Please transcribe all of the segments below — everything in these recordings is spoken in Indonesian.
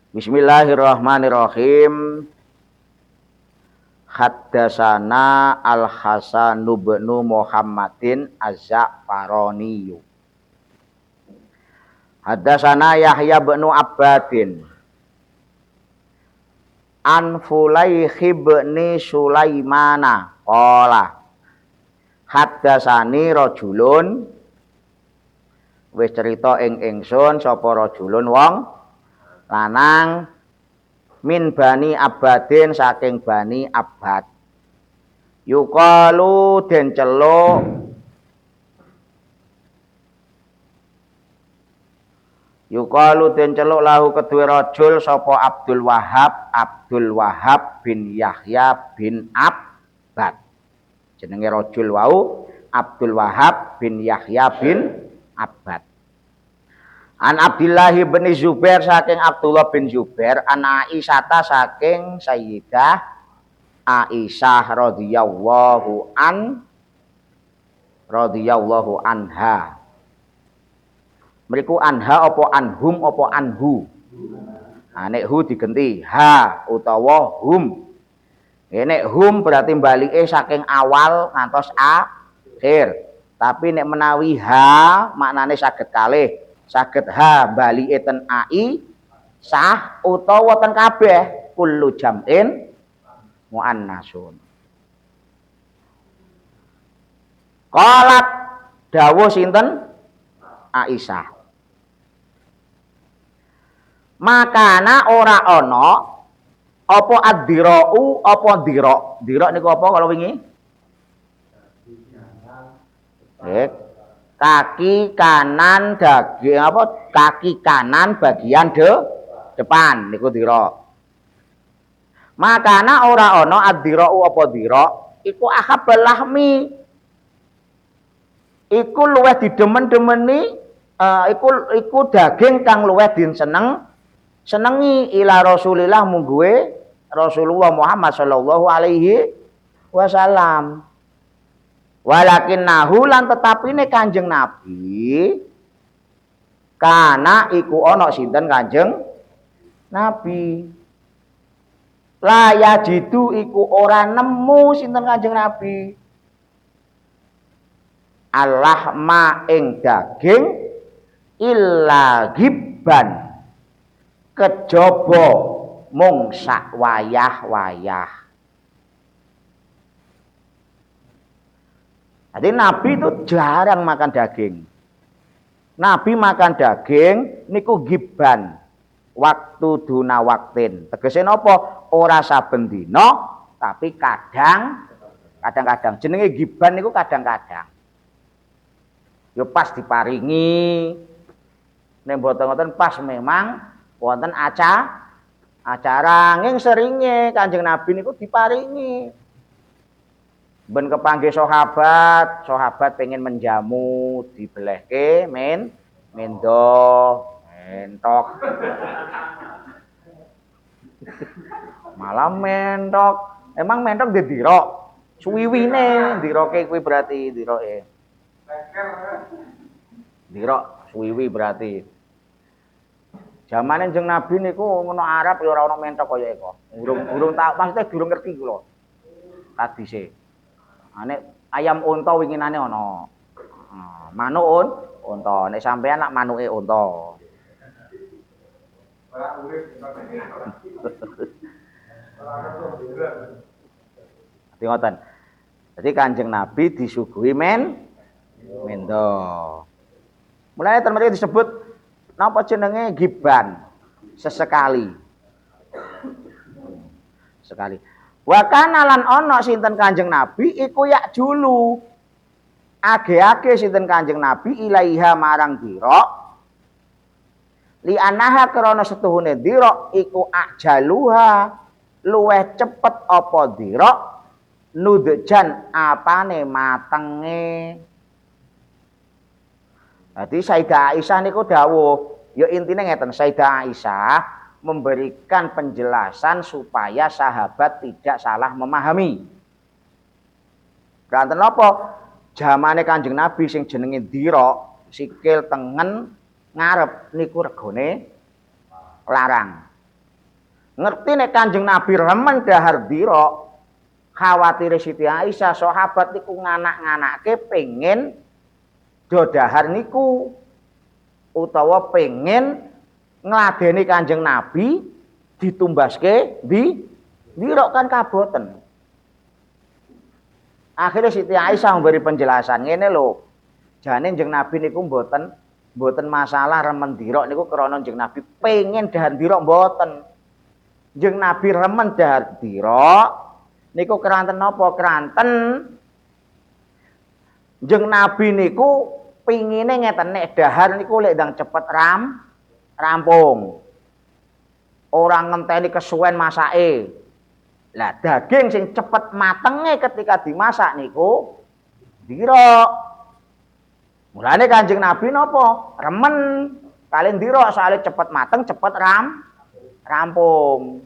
Bismillahirrahmanirrahim. Haddasana Al-Hasan bin Muhammadin Az-Za'farani. Haddasana Yahya bin Abbadin. An Fulayh bin Sulaimana qala haddasani rajulun, wis cerita ing ingsun sapa rajulun wong lanang min Bani Abbadin saking Bani Abbad. Yuqalu den celuk lahu kedue rajul sapa Abdul Wahab bin Yahya bin Abbad. Jenenge rajul wau Abdul Wahab bin Yahya bin Abbad. An Abdullah bin Zubair saking Abdullah bin Zubair, an Aisyah saking Sayyidah Aisyah radhiyallahu anha. Mriku anha apa anhum apa anhu? Nah, nek hu digenti ha utawa hum. Nek hum berarti balike saking awal ngantos akhir. Tapi nek menawi ha maknane saged kalih. Saged ha balike ten ai sah utawa ten kabeh kullu jam'in muannasun. Qalat dawuh sinten? Aisyah. Makana ora ana apa addirau apa dirok. Dirok niku apa kalau wingi? Kaki kanan daging apa? Kaki kanan bagian depan niku dirok. Makana ora ana addirau apa dirok iku ahabbal lahmi. Iku luwih didemen-demeni iku daging kang luwih senengi ila Rasulillah mungguwe Rasulullah Muhammad sallallahu alaihi wasallam. Walakin nahulan tetapi ini Kanjeng Nabi kana iku ana sinten Kanjeng Nabi la yajidu iku ora nemu sinten Kanjeng Nabi Allah ma ing daging illa gibban kejaba mung sak wayah-wayah. Jadi Nabi itu jarang makan daging. Nabi makan daging niku gibban waktu duna waktin. Tegese napa? Ora saben dina tapi kadang-kadang. Jenenge gibban niku kadang-kadang. Yo pas diparingi. Nek mboten-mboten pas memang wonten acara nging seringe Kanjeng Nabi niku diparingi. Ben kepanggih sahabat pengen menjamu dibelehke mendo mentok. Malam mentok. Emang mentok didirok. Suwiwine diroke kuwi berarti diroke. Dirok suwiwi berarti. Zamane Kanjeng Nabi niku ngono Arab ya ora ana mentok kaya eko. Urung tak maksudnya durung ngerti kula. Hadise. Nek ayam unta winginane ana. Manuk unta, nek sampean nak manuke unta. Ora urip. Ngoten. Jadi Kanjeng Nabi disuguhi mendo. Mulane terus disebut napa jenenge gibban sesekali. Wa kana lan ana sinten Kanjeng Nabi iku yak julu. Age-age sinten Kanjeng Nabi ilaiha marang dirok. Li anaha krana setuhune dirok iku ajaluha luweh cepet apa dirok nudjan apane matenge. Jadi Sayyidah Aisyah niku dawuh, ya intine ngeten, Sayyidah Aisyah memberikan penjelasan supaya sahabat tidak salah memahami. Kanten napa? Jamane Kanjeng Nabi sing jenenge dira, sikil tengen ngarep niku regane larang. Ngerti nek Kanjeng Nabi remen dahar dira, khawatir Siti Aisyah sahabat niku nganak-nganake pengen do dahar niku utawa pengen ngladeni Kanjeng Nabi ditumbaske di dira kan kaboten. Akhirnya Siti Aisyah memberi penjelasan ngene lho. Jane Kanjeng Nabi niku mboten masalah remen dira niku krana Kanjeng Nabi pengen dahar dira mboten. Kanjeng Nabi remen dahar dira niku keranten napa? Keranten Kanjeng Nabi niku pingine ngeten nek dahar niku lek ndang cepet rampung. Ora ngenteni kesuwen masake. Lah daging sing cepet matenge ketika dimasak niku dira. Mulane Kanjeng Nabi napa? Remen kalian dira soalnya cepet mateng, cepet rampung.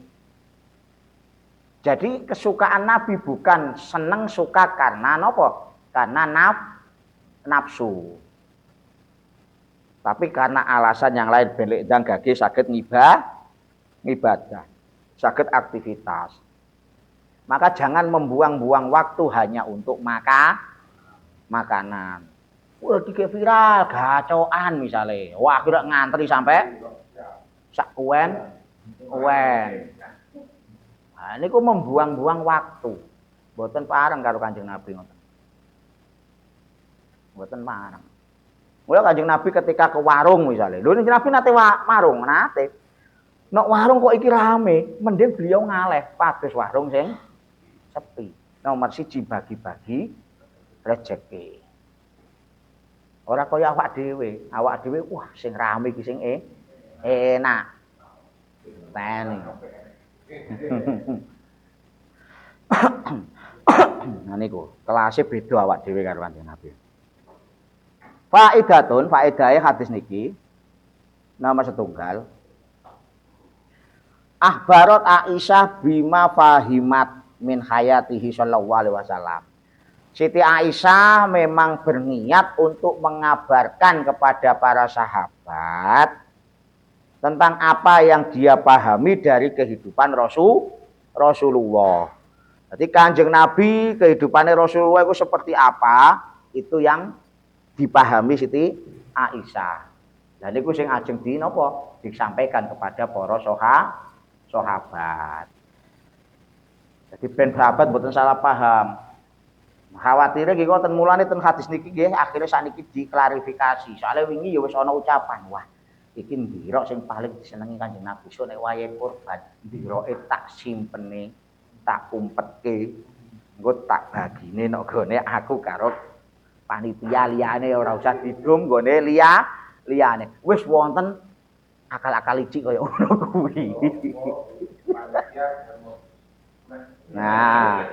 Jadi kesukaan Nabi bukan seneng suka karena napa? Karena nafsu. Tapi karena alasan yang lain ben lek ndang gage saged ngibadah, saged aktivitas. Maka jangan membuang-buang waktu hanya untuk makanan. Wah, dike viral gacoan misalnya. Wah, kira ngantri sampai sak kuwen. Nah, niku membuang-buang waktu. Mboten pareng karo Kanjeng Nabi ngoten. Mboten pareng. Mula Kanjeng Nabi ketika ke warung misalnya. Lho Kanjeng Nabi nate warung, nate. Nek warung kok iki rame, mending beliau ngaleh pados warung sing sepi. Nomor 1 bagi-bagi rezeki. Ora kaya awak dhewe wah sing rame iki sing enak. Teni. Nah niku, kelasé beda awak dhewe karo Kanjeng Nabi. Faedahe hadis niki nomor 1. Akhbarat Aisyah bima fahimat min hayatihi sallallahu alaihi wasallam. Siti Aisyah memang berniat untuk mengabarkan kepada para sahabat tentang apa yang dia pahami dari kehidupan Rasulullah. Jadi Kanjeng Nabi kehidupannya Rasulullah itu seperti apa? Itu yang dipahami Siti Aisyah. Dan itu sing ajeng disampaikan kepada para sahabat. Jadi ben sahabat mboten salah paham. Khawatire nggih ngoten mulane ten hadis niki nggih akhire sakniki diklarifikasi. Soale wingi ya wis ana ucapan, wah iki ndira sing paling disenengi Kanjeng Nabi so nek wayahe kurban ndiroke tak simpene, tak umpetke, engko tak bagine nek gone aku karo panitia liyane ora usah didum gone liyane. Wis wonten akal-akal licik kaya ngono kuwi. Nah.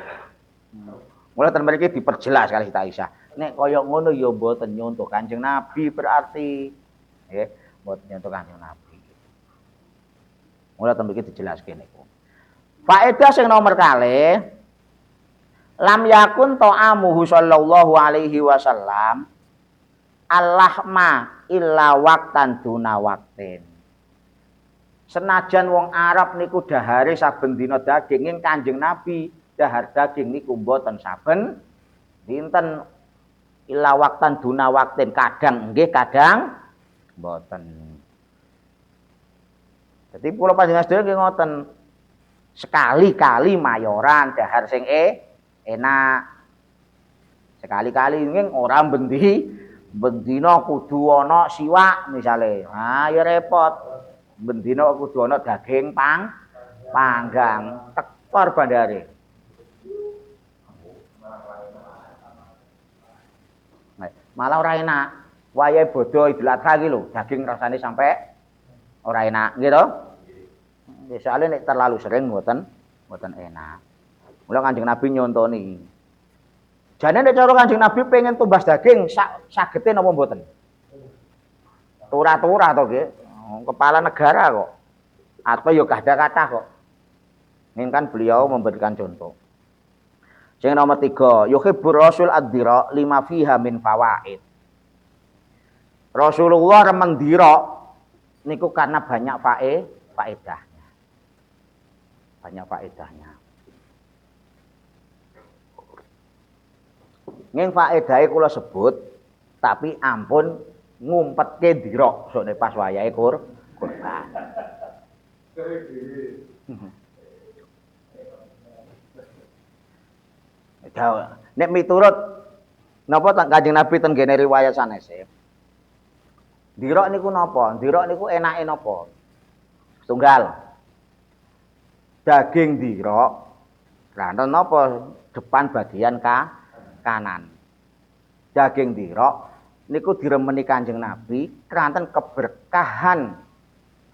Mulai ten mriki diperjelas kali Siti Aisyah. Nek kaya ngono ya mboten nyontoh Kanjeng Nabi berarti nggih, mboten nyontoh Kanjeng Nabi. Mulai ten mriki dijelaske niku. Faedah sing nomor kalih lam yakun ta'amuhu sallallahu alaihi wasallam allahma illa waqtan duna waqtin. Senajan wong Arab niku dahare saben dina daging ing Kanjeng Nabi dahar daging niku mboten saben dinten illa waqtan duna waqtin, kadang nggih kadang mboten. Dadi kula panjenengan sedaya nggih ngoten. Sekali-kali mayoran dahar sing enak. Sekali-kali nggih ora bendina kudu ana siwak misale. Ah ya repot. Bendina kudu ana daging panggang, tekor bandare. Malah ora enak. Wayahe bodho Idul Adha iki lho, daging rasane sampai ora enak, nggih to? Soale nek terlalu sering mboten enak. Mula Kanjeng Nabi nyontoni. Jane nek cara Kanjeng Nabi pengen tumbas daging sagete napa mboten? Turah-turah to nggih. Kepala negara kok. Atau ya kathah-kathah kok. Ini kan beliau memberikan contoh. Yang nomor 3, yuhibbur rasul ad-dira lima fiha min fawaid. Rasulullah remen dira niku karena banyak faedahnya. Banyak faedahnya. Nging faedahe kula sebut, tapi ampun ngumpetke ndirok sone pas wayahe kurban. Nek miturut napa Kanjeng Nabi ten gene riwayat sanese. Ndirok niku napa? Ndirok niku enake napa? Tunggal. Daging ndirok ranten napa depan bagian kanan. Daging ndirok niku diremeni Kanjeng Nabi keranten keberkahan.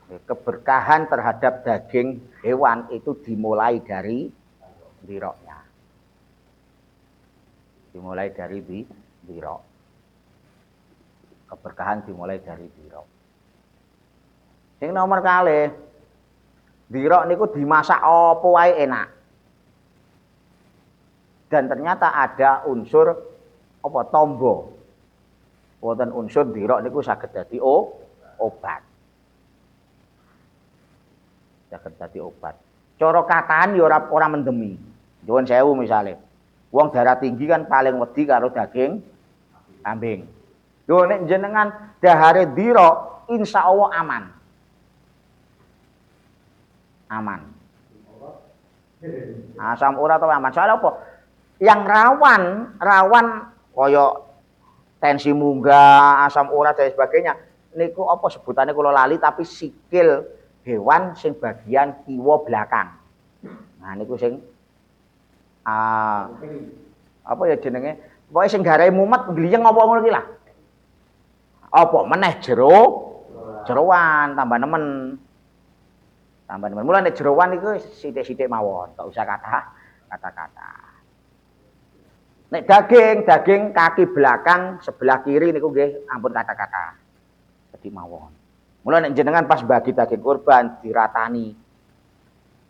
Keberkahan terhadap daging hewan itu dimulai dari ndiroknya. Dimulai dari ndirok. Keberkahan dimulai dari ndirok. Sing nomor kalih, ndirok niku dimasak apa wae enak. Dan ternyata ada unsur apa tombo. Wonten unsur ndirok niku saged dadi obat. Saged dadi obat. Cara katahan ya ora mendemi. Nyuwun sewu misale. Wong darah tinggi kan paling wedi karo daging kambing. Yo nek jenengan dahare ndirok insyaallah aman. Aman. Asam urat atau aman. Soalnya apa? Yang rawan kaya tensi munggah, asam urat dan sebagainya. Niku apa sebutannya kula lali tapi sikil hewan sing bagian kiwa belakang. Nah niku sing apa ya jenenge? Pokoke sing garahe mumet gliyeng apa ngono iki lah. Apa meneh jeroan tambah nemen. Tambah nemen. Mulane jeroan iku sithik-sithik mawon, gak usah kata-kata. Nek daging kaki belakang sebelah kiri niku nggih ampun kata-kata. Dadi mawon. Mula nek jenengan pas bagi daging kurban diratani.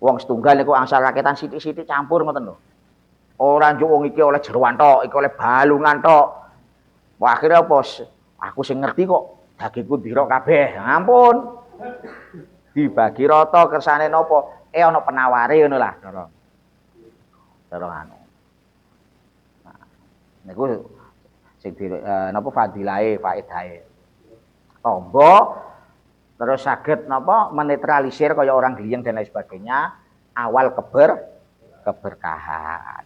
Wong setunggal niku angsal raketan sithik-sithik campur ngoten lho. Ora njuk wong iki oleh jeroan tok, iki oleh balungan tok. Wah akhire apa? Aku sing ngerti kok dagingku ndirok kabeh. Ampun. Dibagi rata kersane napa? Ana penaware ngono lah cara anu. Niku sing napa fadilahe faedahe. Tombo terus saged napa menetralisir kaya orang gliyeng dan lain sebagainya awal keberkahan.